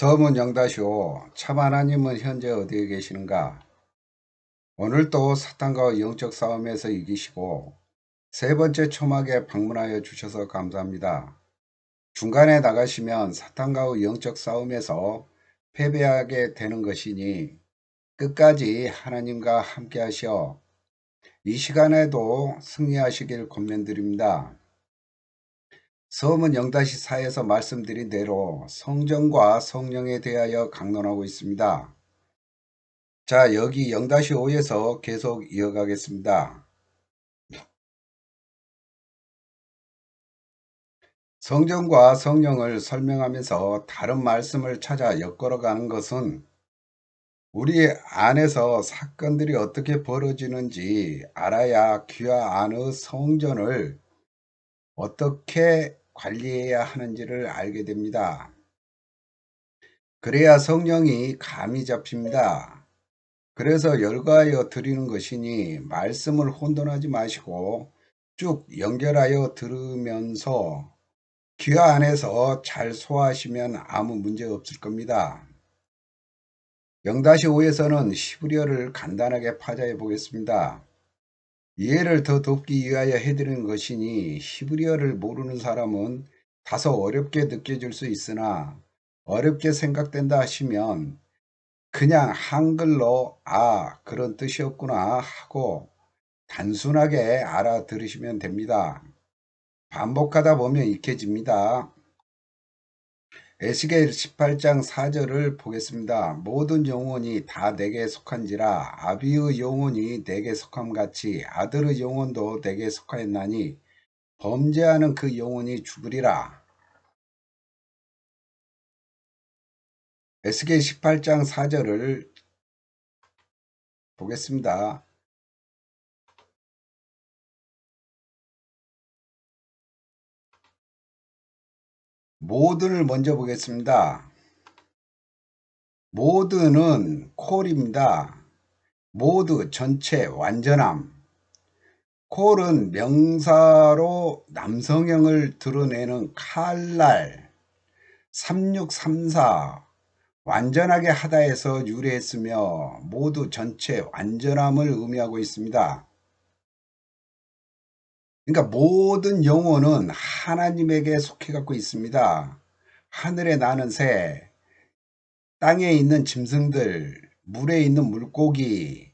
서문 영다시오. 참 하나님은 현재 어디에 계시는가? 오늘도 사탄과 영적 싸움에서 이기시고 세 번째 초막에 방문하여 주셔서 감사합니다. 중간에 나가시면 사탄과의 영적 싸움에서 패배하게 되는 것이니 끝까지 하나님과 함께 하시어 이 시간에도 승리하시길 권면드립니다. 서문 0-4에서 말씀드린 대로 성전과 성령에 대하여 강론하고 있습니다. 자, 여기 0-5에서 계속 이어가겠습니다. 성전과 성령을 설명하면서 다른 말씀을 찾아 엮어가는 것은 우리 안에서 사건들이 어떻게 벌어지는지 알아야 귀와 안의 성전을 어떻게 관리해야 하는지를 알게 됩니다. 그래야 성령이 감이 잡힙니다. 그래서 열거하여 드리는 것이니 말씀을 혼돈하지 마시고 쭉 연결하여 들으면서 귀와 안에서 잘 소화하시면 아무 문제 없을 겁니다. 0-5에서는 히브리어를 간단하게 파자해 보겠습니다. 이해를 더 돕기 위하여 해드리는 것이니 히브리어를 모르는 사람은 다소 어렵게 느껴질 수 있으나 어렵게 생각된다 하시면 그냥 한글로 그런 뜻이었구나 하고 단순하게 알아들으시면 됩니다. 반복하다 보면 익혀집니다. 에스겔 18장 4절을 보겠습니다. 모든 영혼이 다 내게 속한지라 아비의 영혼이 내게 속함같이 아들의 영혼도 내게 속하였나니 범죄하는 그 영혼이 죽으리라. 에스겔 18장 4절을 보겠습니다. 모든을 먼저 보겠습니다. 모든은 콜입니다. 모두 전체 완전함. 콜은 명사로 남성형을 드러내는 칼날 3634 완전하게 하다에서 유래했으며 모두 전체 완전함을 의미하고 있습니다. 그러니까 모든 영혼은 하나님에게 속해 갖고 있습니다. 하늘에 나는 새, 땅에 있는 짐승들, 물에 있는 물고기,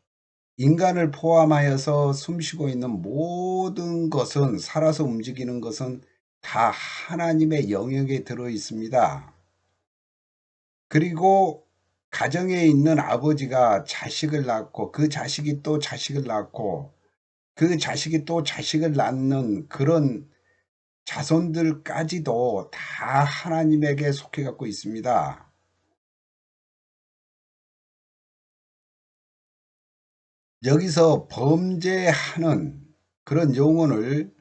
인간을 포함하여서 숨쉬고 있는 모든 것은 살아서 움직이는 것은 다 하나님의 영역에 들어 있습니다. 그리고 가정에 있는 아버지가 자식을 낳고 그 자식이 또 자식을 낳고 그 자식이 또 자식을 낳는 그런 자손들까지도 다 하나님에게 속해 갖고 있습니다. 여기서 범죄하는 그런 용어를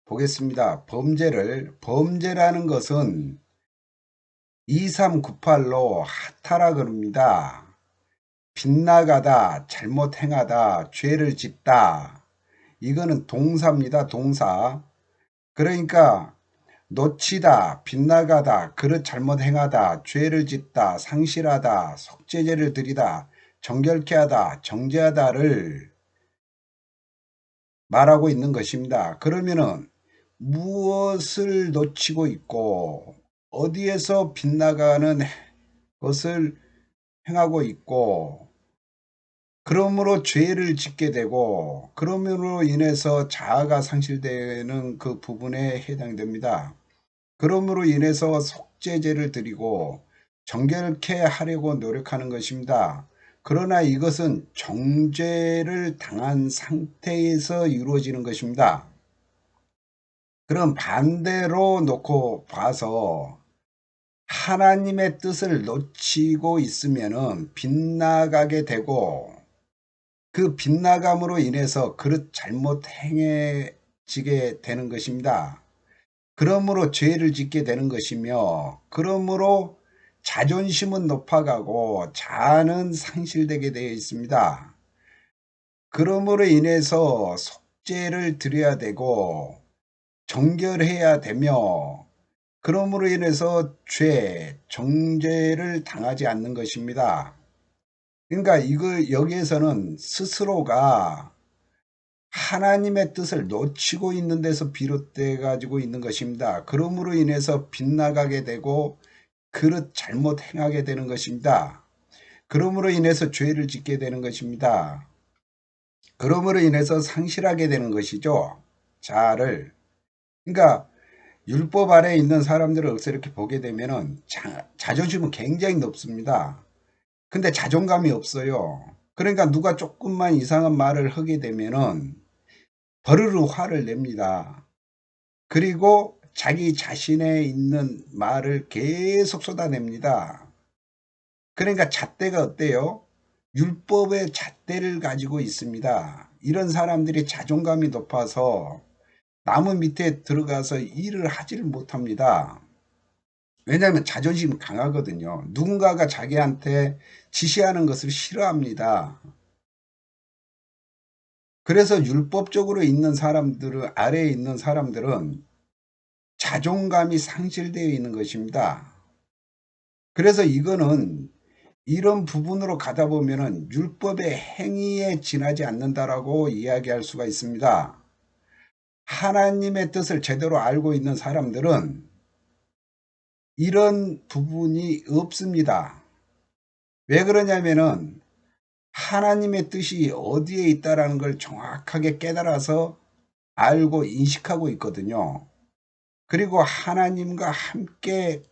보겠습니다. 범죄라는 것은 2398로 하타라 그럽니다. 빗나가다, 잘못 행하다, 죄를 짓다. 이거는 동사입니다. 동사. 그러니까 놓치다, 빗나가다, 그릇 잘못 행하다, 죄를 짓다, 상실하다, 속죄제를 드리다, 정결케 하다, 정죄하다를 말하고 있는 것입니다. 그러면은 무엇을 놓치고 있고 어디에서 빗나가는 것을 행하고 있고 그러므로 죄를 짓게 되고 그러므로 인해서 자아가 상실되는 그 부분에 해당됩니다. 그러므로 인해서 속죄제를 드리고 정결케 하려고 노력하는 것입니다. 그러나 이것은 정죄를 당한 상태에서 이루어지는 것입니다. 그럼 반대로 놓고 봐서 하나님의 뜻을 놓치고 있으면은 빗나가게 되고 그 빗나감으로 인해서 그릇 잘못 행해지게 되는 것입니다. 그러므로 죄를 짓게 되는 것이며 그러므로 자존심은 높아가고 자아는 상실되게 되어 있습니다. 그러므로 인해서 속죄를 드려야 되고 정결해야 되며 그러므로 인해서 죄, 정죄를 당하지 않는 것입니다. 그러니까 여기에서는 스스로가 하나님의 뜻을 놓치고 있는 데서 비롯돼 가지고 있는 것입니다. 그러므로 인해서 빗나가게 되고 그릇 잘못 행하게 되는 것입니다. 그러므로 인해서 죄를 짓게 되는 것입니다. 그러므로 인해서 상실하게 되는 것이죠. 자아를. 그러니까 율법 아래에 있는 사람들을 여기서 이렇게 보게 되면은 자존심은 굉장히 높습니다. 근데 자존감이 없어요. 그러니까 누가 조금만 이상한 말을 하게 되면은 버르르 화를 냅니다. 그리고 자기 자신에 있는 말을 계속 쏟아냅니다. 그러니까 잣대가 어때요? 율법의 잣대를 가지고 있습니다. 이런 사람들이 자존감이 높아서 나무 밑에 들어가서 일을 하지를 못합니다. 왜냐하면 자존심이 강하거든요. 누군가가 자기한테 지시하는 것을 싫어합니다. 그래서 율법적으로 있는 사람들은, 아래에 있는 사람들은 자존감이 상실되어 있는 것입니다. 그래서 이거는 이런 부분으로 가다 보면은 율법의 행위에 지나지 않는다라고 이야기할 수가 있습니다. 하나님의 뜻을 제대로 알고 있는 사람들은 이런 부분이 없습니다. 왜 그러냐면은 하나님의 뜻이 어디에 있다라는 걸 정확하게 깨달아서 알고 인식하고 있거든요. 그리고 하나님과 함께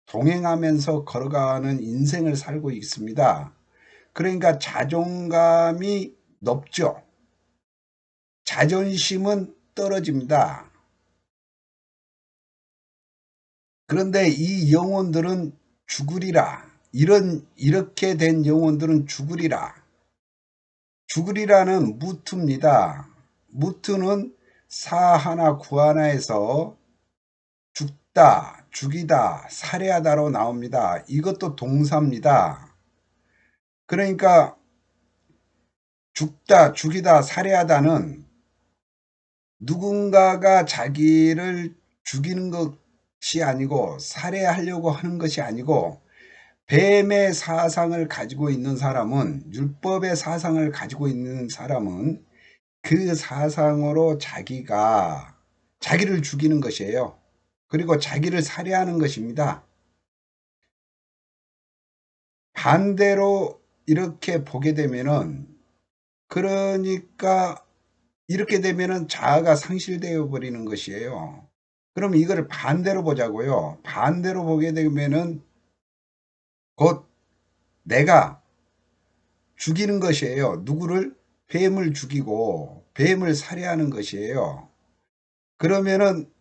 동행하면서 걸어가는 인생을 살고 있습니다. 그러니까 자존감이 높죠. 자존심은 떨어집니다. 그런데 이 영혼들은 죽으리라. 이렇게 된 영혼들은 죽으리라. 죽으리라는 무투입니다. 무투는 사하나 구하나에서 죽다, 죽이다, 살해하다로 나옵니다. 이것도 동사입니다. 그러니까 죽다, 죽이다, 살해하다는 누군가가 자기를 죽이는 것이 아니고 살해하려고 하는 것이 아니고 뱀의 사상을 가지고 있는 사람은 율법의 사상을 가지고 있는 사람은 그 사상으로 자기를 죽이는 것이에요. 그리고 자기를 살해하는 것입니다. 반대로 이렇게 보게 되면은 그러니까 이렇게 되면은 자아가 상실되어 버리는 것이에요. 그럼 이거를 반대로 보자고요. 반대로 보게 되면은 곧 내가 죽이는 것이에요. 누구를? 뱀을 죽이고 뱀을 살해하는 것이에요. 그러면은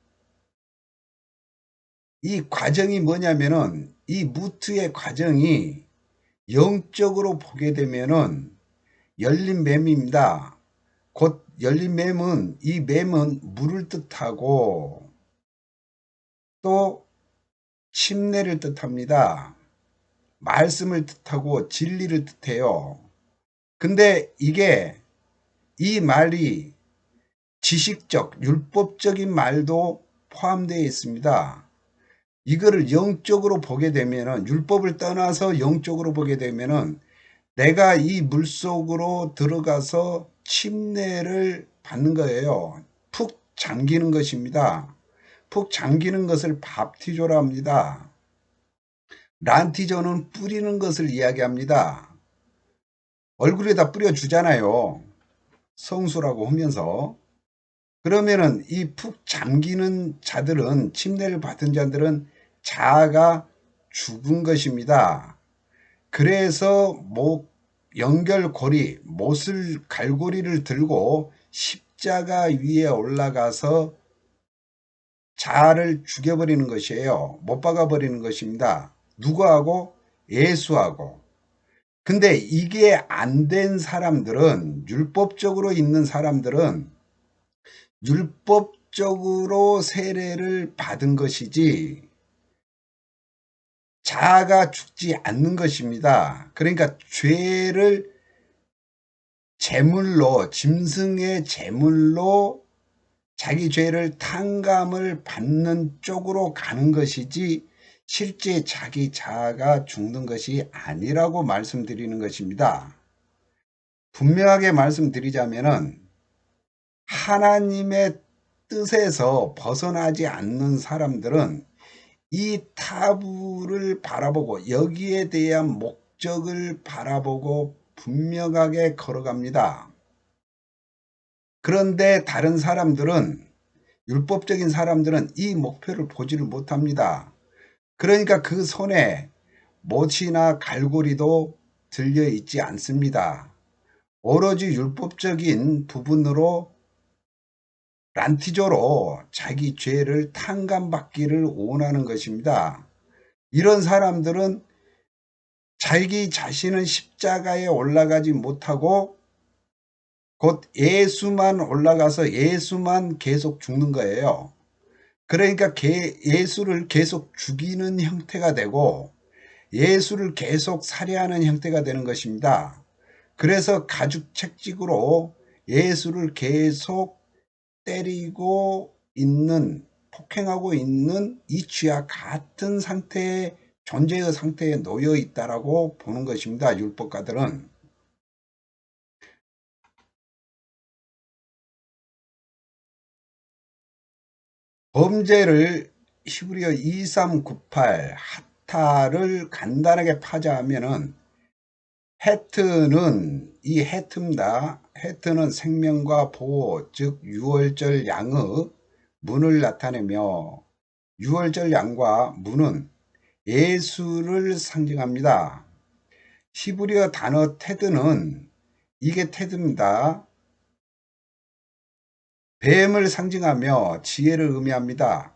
이 과정이 뭐냐면은 이 무트의 과정이 영적으로 보게 되면은 열린 뱀입니다. 곧 열린 뱀은 이 뱀은 물을 뜻하고 또 침례를 뜻합니다. 말씀을 뜻하고 진리를 뜻해요. 근데 이 말이 지식적, 율법적인 말도 포함되어 있습니다. 이거를 영적으로 보게 되면은 율법을 떠나서 영적으로 보게 되면은 내가 이 물속으로 들어가서 침례를 받는 거예요. 푹 잠기는 것입니다. 푹 잠기는 것을 밥티조라 합니다. 란티조는 뿌리는 것을 이야기합니다. 얼굴에다 뿌려주잖아요. 성수라고 하면서. 그러면은 이 푹 잠기는 자들은, 침례를 받은 자들은 자아가 죽은 것입니다. 그래서 연결고리, 못을 갈고리를 들고 십자가 위에 올라가서 자아를 죽여버리는 것이에요. 못 박아버리는 것입니다. 누구하고? 예수하고. 근데 이게 안 된 사람들은, 율법적으로 있는 사람들은 율법적으로 세례를 받은 것이지 자아가 죽지 않는 것입니다. 그러니까 죄를 제물로, 짐승의 제물로 자기 죄를 탕감을 받는 쪽으로 가는 것이지 실제 자기 자아가 죽는 것이 아니라고 말씀드리는 것입니다. 분명하게 말씀드리자면은 하나님의 뜻에서 벗어나지 않는 사람들은 이 타부를 바라보고 여기에 대한 목적을 바라보고 분명하게 걸어갑니다. 그런데 다른 사람들은, 율법적인 사람들은 이 목표를 보지를 못합니다. 그러니까 그 손에 못이나 갈고리도 들려 있지 않습니다. 오로지 율법적인 부분으로 란티조로 자기 죄를 탕감받기를 원하는 것입니다. 이런 사람들은 자기 자신은 십자가에 올라가지 못하고 곧 예수만 올라가서 예수만 계속 죽는 거예요. 그러니까 예수를 계속 죽이는 형태가 되고 예수를 계속 살해하는 형태가 되는 것입니다. 그래서 가죽책직으로 예수를 계속 때리고 있는, 폭행하고 있는 이치와 같은 상태의 존재의 상태에 놓여 있다라고 보는 것입니다. 율법가들은. 범죄를 히브리어 2398 하타를 간단하게 파자하면은 헤트는 이 헤트입니다. 헤트는 생명과 보호, 즉 유월절 양의 문을 나타내며 유월절 양과 문은 예수를 상징합니다. 히브리어 단어 테드는 이게 테드입니다. 뱀을 상징하며 지혜를 의미합니다.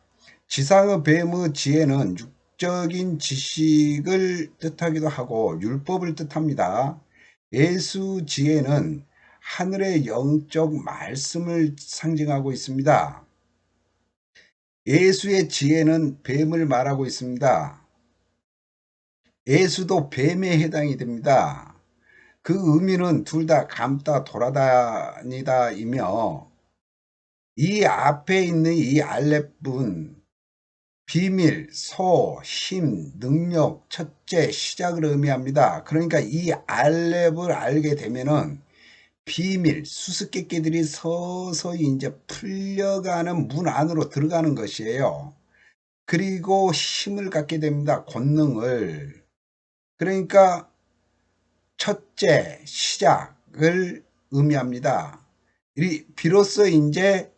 지상의 뱀의 지혜는 육적인 지식을 뜻하기도 하고 율법을 뜻합니다. 예수 지혜는 하늘의 영적 말씀을 상징하고 있습니다. 예수의 지혜는 뱀을 말하고 있습니다. 예수도 뱀에 해당이 됩니다. 그 의미는 둘 다 감다 돌아다니다이며 이 앞에 있는 이 알렙은 비밀, 소, 힘, 능력, 첫째, 시작을 의미합니다. 그러니까 이 알렙을 알게 되면은 비밀, 수수께끼들이 서서히 이제 풀려가는 문 안으로 들어가는 것이에요. 그리고 힘을 갖게 됩니다. 권능을. 그러니까 첫째, 시작을 의미합니다. 비로소 이제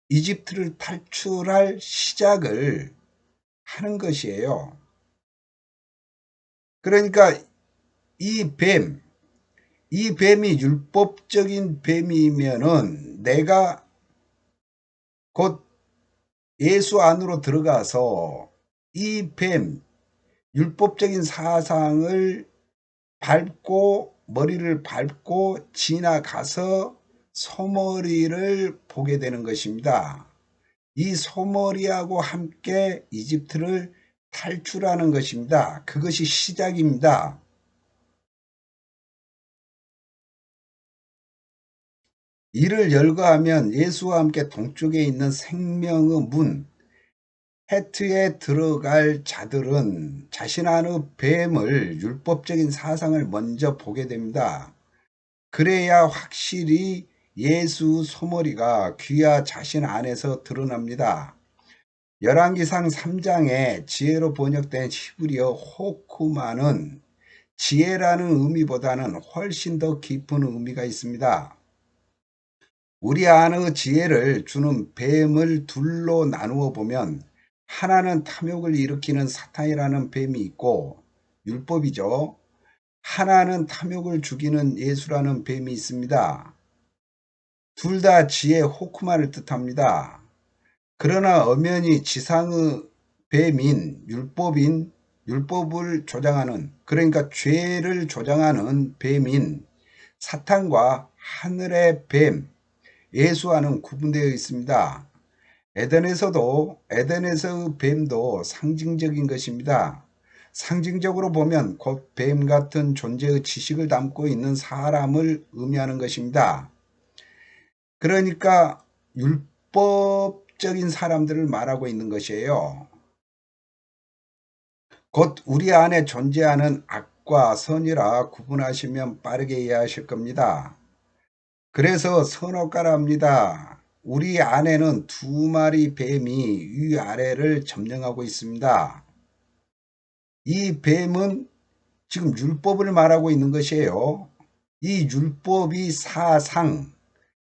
이집트를 탈출할 시작을 하는 것이에요. 그러니까 이 뱀이 율법적인 뱀이면은 내가 곧 예수 안으로 들어가서 이 율법적인 사상을 밟고 머리를 밟고 지나가서 소머리를 보게 되는 것입니다. 이 소머리하고 함께 이집트를 탈출하는 것입니다. 그것이 시작입니다. 이를 열거하면 예수와 함께 동쪽에 있는 생명의 문, 헤트에 들어갈 자들은 자신 안의 뱀을 율법적인 사상을 먼저 보게 됩니다. 그래야 확실히 예수 소머리가 귀하 자신 안에서 드러납니다. 열왕기상 3장에 지혜로 번역된 히브리어 호쿠마는 지혜라는 의미보다는 훨씬 더 깊은 의미가 있습니다. 우리 안의 지혜를 주는 뱀을 둘로 나누어 보면 하나는 탐욕을 일으키는 사탄이라는 뱀이 있고 율법이죠. 하나는 탐욕을 죽이는 예수라는 뱀이 있습니다. 둘 다 지혜 호쿠마를 뜻합니다. 그러나 엄연히 지상의 뱀인 율법을 조장하는, 그러니까 죄를 조장하는 뱀인 사탄과 하늘의 뱀 예수와는 구분되어 있습니다. 에덴에서의 뱀도 상징적인 것입니다. 상징적으로 보면 곧 뱀 같은 존재의 지식을 담고 있는 사람을 의미하는 것입니다. 그러니까 율법적인 사람들을 말하고 있는 것이에요. 곧 우리 안에 존재하는 악과 선이라 구분하시면 빠르게 이해하실 겁니다. 그래서 선악과랍니다. 우리 안에는 두 마리 뱀이 위아래를 점령하고 있습니다. 이 뱀은 지금 율법을 말하고 있는 것이에요. 이 율법이 사상,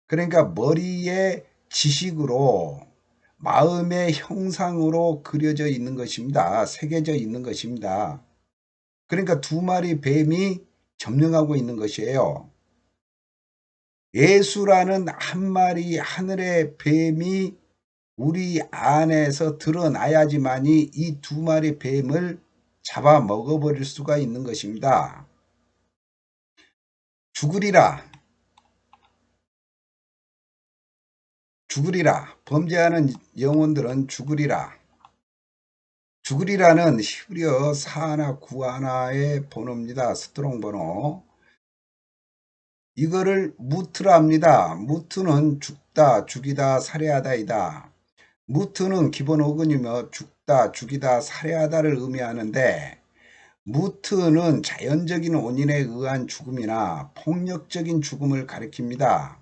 그러니까 머리의 지식으로 마음의 형상으로 그려져 있는 것입니다. 새겨져 있는 것입니다. 그러니까 두 마리 뱀이 점령하고 있는 것이에요. 예수라는 한 마리 하늘의 뱀이 우리 안에서 드러나야지만이 이 두 마리 뱀을 잡아 먹어버릴 수가 있는 것입니다. 죽으리라. 죽으리라. 범죄하는 영혼들은 죽으리라. 죽으리라는 히브리어 사하나 구하나의 번호입니다. 스트롱 번호. 이거를 무트라 합니다. 무트는 죽다, 죽이다, 살해하다이다. 무트는 기본 어근이며 죽다, 죽이다, 살해하다를 의미하는데 무트는 자연적인 원인에 의한 죽음이나 폭력적인 죽음을 가리킵니다.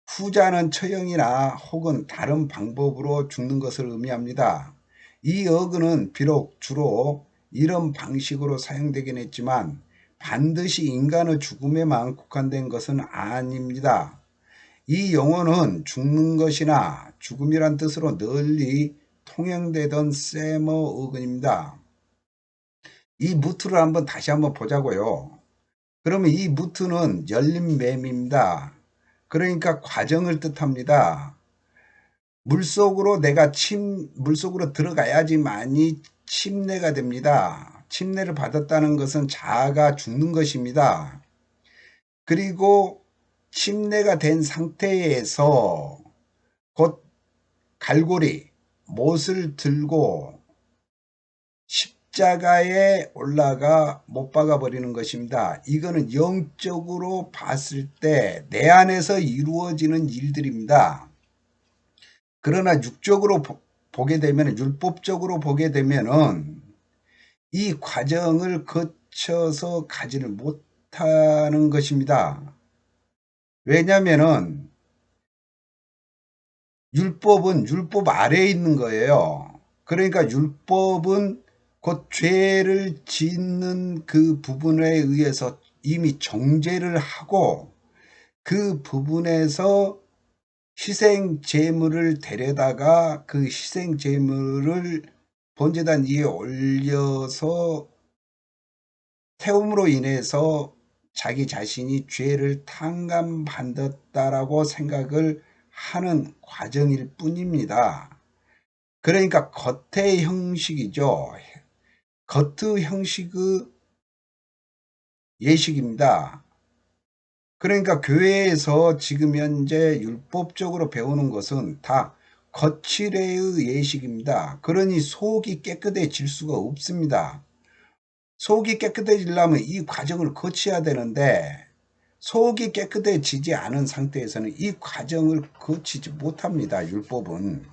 후자는 처형이나 혹은 다른 방법으로 죽는 것을 의미합니다. 이 어근은 비록 주로 이런 방식으로 사용되긴 했지만 반드시 인간의 죽음에만 국한된 것은 아닙니다. 이 용어는 죽는 것이나 죽음이란 뜻으로 널리 통용되던 세머 어근입니다. 이 무트를 다시 한번 보자고요. 그러면 이 무트는 열린 뱀입니다. 그러니까 과정을 뜻합니다. 물속으로 물속으로 들어가야지만이 침례가 됩니다. 침례를 받았다는 것은 자아가 죽는 것입니다. 그리고 침례가 된 상태에서 곧 갈고리, 못을 들고 십자가에 올라가 못 박아 버리는 것입니다. 이거는 영적으로 봤을 때 내 안에서 이루어지는 일들입니다. 그러나 육적으로 보게 되면, 율법적으로 보게 되면은 이 과정을 거쳐서 가지를 못하는 것입니다. 왜냐면은 율법은 율법 아래에 있는 거예요. 그러니까 율법은 곧 죄를 짓는 그 부분에 의해서 이미 정죄를 하고 그 부분에서 희생 제물을 데려다가 그 희생 제물을 번제단 위에 올려서 태움으로 인해서 자기 자신이 죄를 탕감받았다라고 생각을 하는 과정일 뿐입니다. 그러니까 겉의 형식이죠. 겉의 형식의 예식입니다. 그러니까 교회에서 지금 현재 율법적으로 배우는 것은 다 거칠의 예식입니다. 그러니 속이 깨끗해질 수가 없습니다. 속이 깨끗해지려면 이 과정을 거쳐야 되는데 속이 깨끗해지지 않은 상태에서는 이 과정을 거치지 못합니다. 율법은.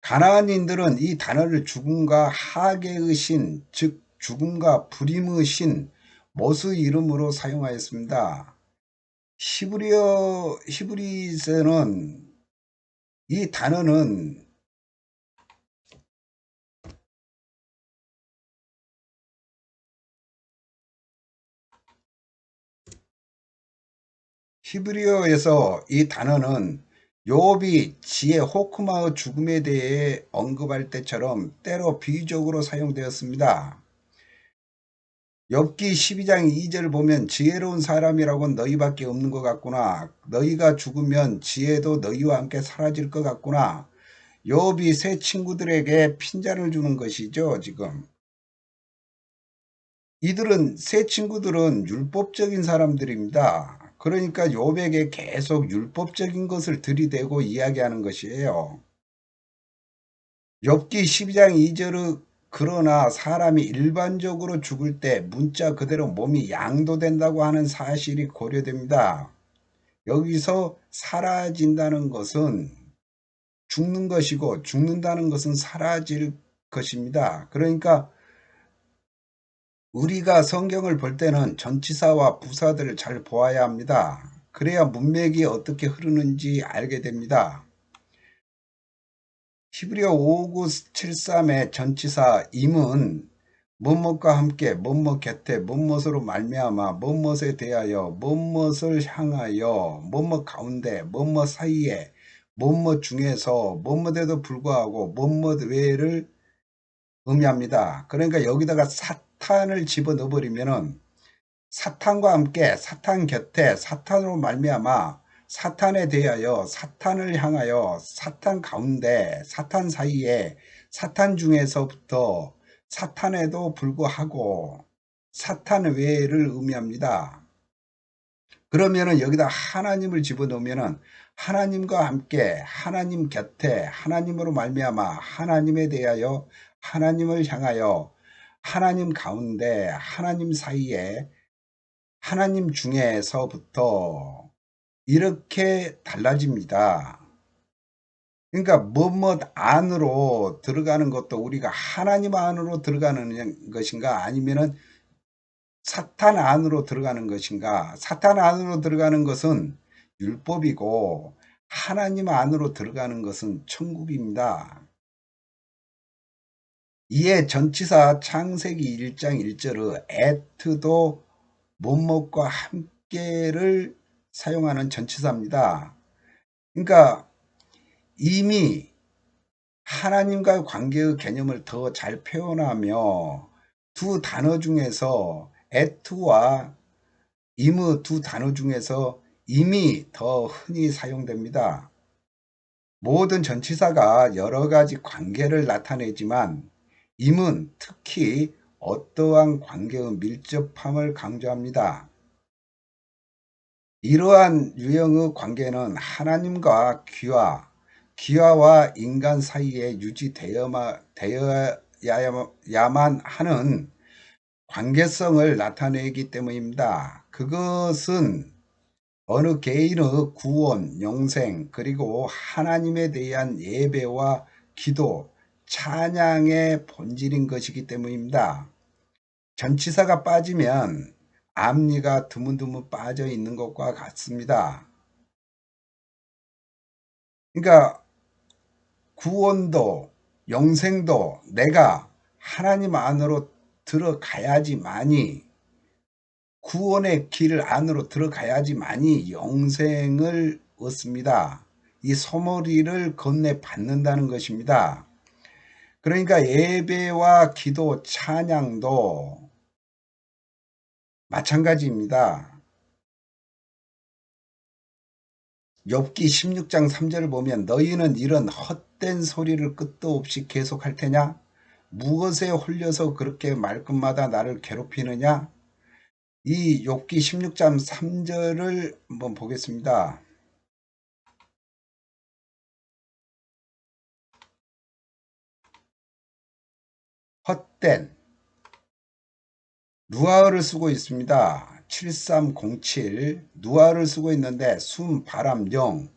가나안인들은 이 단어를 죽음과 하계의 신, 즉 죽음과 불임의 신, 못의 이름으로 사용하였습니다. 히브리서는 이 단어는 히브리어에서 이 단어는 욥이 지혜 호크마의 죽음에 대해 언급할 때처럼 때로 비유적으로 사용되었습니다. 욥기 12장 2절 보면 지혜로운 사람이라고는 너희밖에 없는 것 같구나. 너희가 죽으면 지혜도 너희와 함께 사라질 것 같구나. 욥이 새 친구들에게 핀잔을 주는 것이죠. 지금 이들은 새 친구들은 율법적인 사람들입니다. 그러니까 욥에게 계속 율법적인 것을 들이대고 이야기하는 것이에요. 욥기 12장 2절의 그러나 사람이 일반적으로 죽을 때 문자 그대로 몸이 양도된다고 하는 사실이 고려됩니다. 여기서 사라진다는 것은 죽는 것이고 죽는다는 것은 사라질 것입니다. 그러니까 우리가 성경을 볼 때는 전치사와 부사들을 잘 보아야 합니다. 그래야 문맥이 어떻게 흐르는지 알게 됩니다. 히브리어 5973의 전치사 임은 뭐뭇과 함께 뭐뭇 곁에 뭐뭇으로 말미암아 뭐뭇에 대하여 뭐뭇을 향하여 뭐뭇 가운데 뭐뭇 사이에 뭐뭇 중에서 뭐뭇에도 불구하고 뭐뭇 외를 의미합니다. 그러니까 여기다가 사탄을 집어넣어 버리면은 사탄과 함께 사탄 곁에 사탄으로 말미암아 사탄에 대하여 사탄을 향하여 사탄 가운데 사탄 사이에 사탄 중에서부터 사탄에도 불구하고 사탄 외를 의미합니다. 그러면은 여기다 하나님을 집어넣으면은 하나님과 함께 하나님 곁에 하나님으로 말미암아 하나님에 대하여 하나님을 향하여 하나님 가운데 하나님 사이에 하나님 중에서부터 이렇게 달라집니다. 그러니까 뭐뭇 안으로 들어가는 것도 우리가 하나님 안으로 들어가는 것인가 아니면은 사탄 안으로 들어가는 것인가. 사탄 안으로 들어가는 것은 율법이고 하나님 안으로 들어가는 것은 천국입니다. 이에 전치사 창세기 1장 1절의 at도 뭐뭇과 함께를 사용하는 전치사입니다. 그러니까 이미 하나님과의 관계의 개념을 더 잘 표현하며 두 단어 중에서 at와 임의 두 단어 중에서 임이 더 흔히 사용됩니다. 모든 전치사가 여러 가지 관계를 나타내지만 임은 특히 어떠한 관계의 밀접함을 강조합니다. 이러한 유형의 관계는 하나님과 귀화와 인간 사이에 유지되어야만 하는 관계성을 나타내기 때문입니다. 그것은 어느 개인의 구원, 영생, 그리고 하나님에 대한 예배와 기도, 찬양의 본질인 것이기 때문입니다. 전치사가 빠지면 앞니가 드문드문 빠져 있는 것과 같습니다. 그러니까 구원도 영생도 내가 하나님 안으로 들어가야지만이 구원의 길 안으로 들어가야지만이 영생을 얻습니다. 이 소머리를 건네 받는다는 것입니다. 그러니까 예배와 기도, 찬양도 마찬가지입니다. 욥기 16장 3절을 보면 너희는 이런 헛된 소리를 끝도 없이 계속할 테냐? 무엇에 홀려서 그렇게 말끝마다 나를 괴롭히느냐? 이 욥기 16장 3절을 한번 보겠습니다. 헛된 누아를 쓰고 있습니다. 7307 누아를 쓰고 있는데 숨, 바람, 영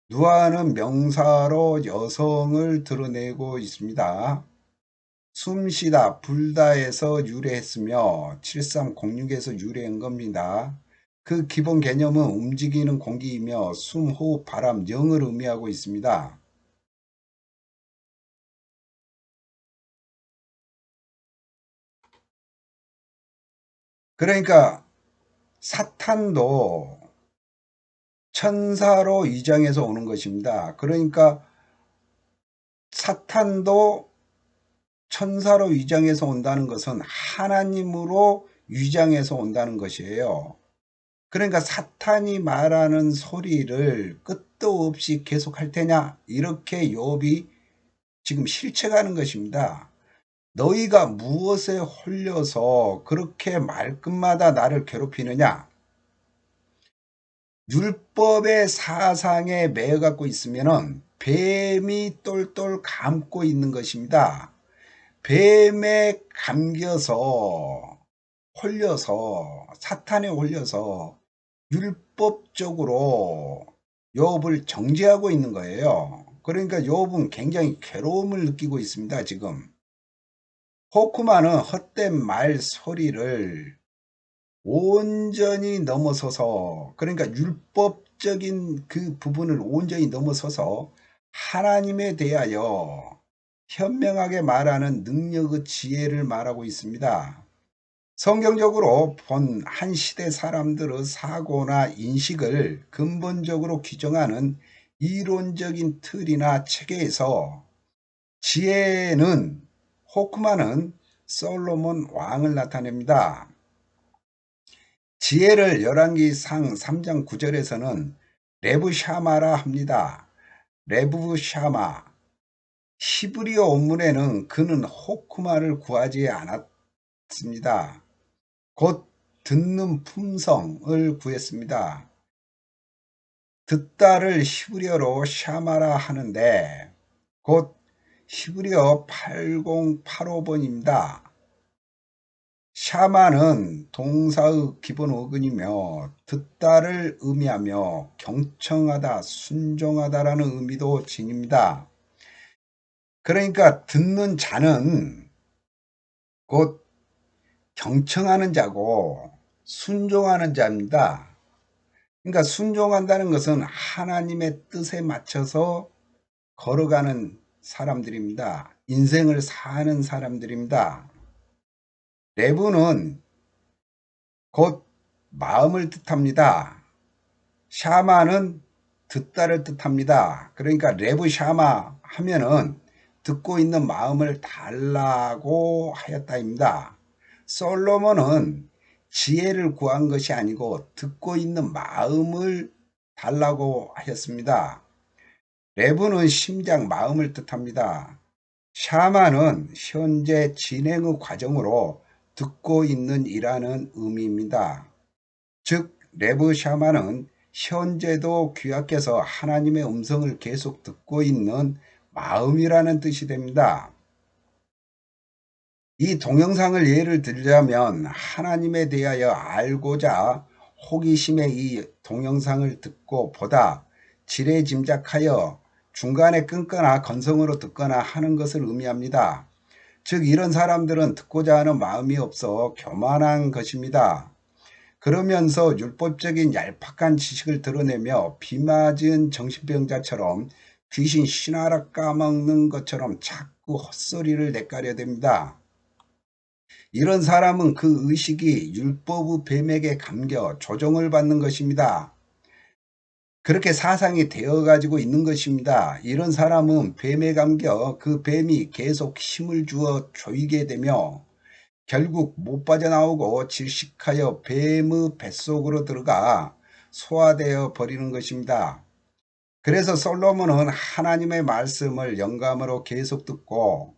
누아는 명사로 여성을 드러내고 있습니다. 숨쉬다, 불다에서 유래했으며 7306에서 유래한 겁니다. 그 기본 개념은 움직이는 공기이며 숨, 호흡, 바람, 영을 의미하고 있습니다. 그러니까 사탄도 천사로 위장해서 오는 것입니다. 그러니까 사탄도 천사로 위장해서 온다는 것은 하나님으로 위장해서 온다는 것이에요. 그러니까 사탄이 말하는 소리를 끝도 없이 계속할 테냐 이렇게 욥이 지금 실책하는 것입니다. 너희가 무엇에 홀려서 그렇게 말끝마다 나를 괴롭히느냐. 율법의 사상에 매여 갖고 있으면은 뱀이 똘똘 감고 있는 것입니다. 뱀에 감겨서 홀려서 사탄에 홀려서 율법적으로 욥을 정죄하고 있는 거예요. 그러니까 욥은 굉장히 괴로움을 느끼고 있습니다. 지금 호크만은 헛된 말 소리를 온전히 넘어서서, 그러니까 율법적인 그 부분을 온전히 넘어서서 하나님에 대하여 현명하게 말하는 능력의 지혜를 말하고 있습니다. 성경적으로 본 한 시대 사람들의 사고나 인식을 근본적으로 규정하는 이론적인 틀이나 체계에서 지혜는, 호크만은 솔로몬 왕을 나타냅니다. 지혜를 열왕기상 3장 9절에서는 레브샤마라 합니다. 레브샤마. 히브리어 원문에는 그는 호크마를 구하지 않았습니다. 곧 듣는 품성을 구했습니다. 듣다를 히브리어로 샤마라 하는데 곧 히브리어 8085번입니다. 샤마는 동사의 기본 어근이며 듣다를 의미하며 경청하다, 순종하다라는 의미도 지닙니다. 그러니까 듣는 자는 곧 경청하는 자고 순종하는 자입니다. 그러니까 순종한다는 것은 하나님의 뜻에 맞춰서 걸어가는 사람들입니다. 인생을 사는 사람들입니다. 레브는 곧 마음을 뜻합니다. 샤마는 듣다를 뜻합니다. 그러니까 레브 샤마 하면은 듣고 있는 마음을 달라고 하였다입니다. 솔로몬은 지혜를 구한 것이 아니고 듣고 있는 마음을 달라고 하였습니다. 레브는 심장, 마음을 뜻합니다. 샤마는 현재 진행의 과정으로 듣고 있는 이라는 의미입니다. 즉 레브 샤마는 현재도 귀하께서 하나님의 음성을 계속 듣고 있는 마음이라는 뜻이 됩니다. 이 동영상을 예를 들자면 하나님에 대하여 알고자 호기심에 이 동영상을 듣고 보다 지레짐작하여 중간에 끊거나 건성으로 듣거나 하는 것을 의미합니다. 즉 이런 사람들은 듣고자 하는 마음이 없어 교만한 것입니다. 그러면서 율법적인 얄팍한 지식을 드러내며 비맞은 정신병자처럼 귀신 신하라 까먹는 것처럼 자꾸 헛소리를 내까려 댑니다. 이런 사람은 그 의식이 율법의 뱀에게 감겨 조종을 받는 것입니다. 그렇게 사상이 되어 가지고 있는 것입니다. 이런 사람은 뱀에 감겨 그 뱀이 계속 힘을 주어 조이게 되며 결국 못 빠져나오고 질식하여 뱀의 뱃속으로 들어가 소화되어 버리는 것입니다. 그래서 솔로몬은 하나님의 말씀을 영감으로 계속 듣고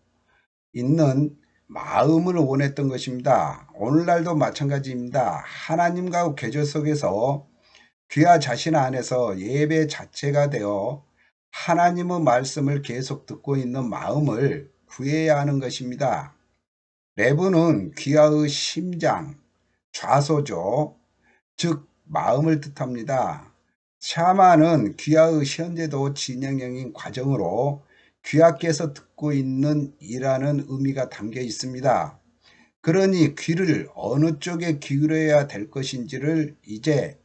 있는 마음을 원했던 것입니다. 오늘날도 마찬가지입니다. 하나님과 교제 속에서 귀하 자신 안에서 예배 자체가 되어 하나님의 말씀을 계속 듣고 있는 마음을 구해야 하는 것입니다. 레브는 귀하의 심장, 좌소조, 즉 마음을 뜻합니다. 샤마는 귀하의 현재도 진행형인 과정으로 귀하께서 듣고 있는 이라는 의미가 담겨 있습니다. 그러니 귀를 어느 쪽에 기울여야 될 것인지를 이제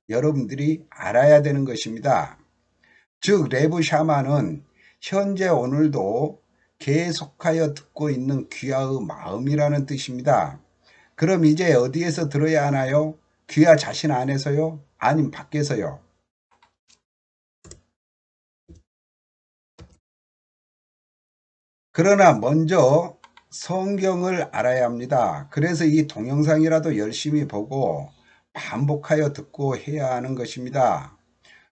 여러분들이 알아야 되는 것입니다. 즉 레브 샤마는 현재 오늘도 계속하여 듣고 있는 귀하의 마음이라는 뜻입니다. 그럼 이제 어디에서 들어야 하나요? 귀하 자신 안에서요? 아니면 밖에서요? 그러나 먼저 성경을 알아야 합니다. 그래서 이 동영상이라도 열심히 보고 반복하여 듣고 해야 하는 것입니다.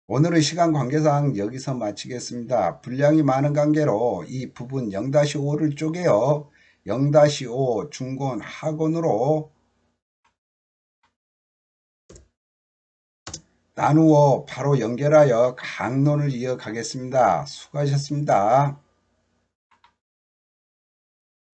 오늘은 시간 관계상 여기서 마치겠습니다. 분량이 많은 관계로 이 부분 0-5를 쪼개어 0-5 중곤 하곤으로 나누어 바로 연결하여 강론을 이어가겠습니다. 수고하셨습니다.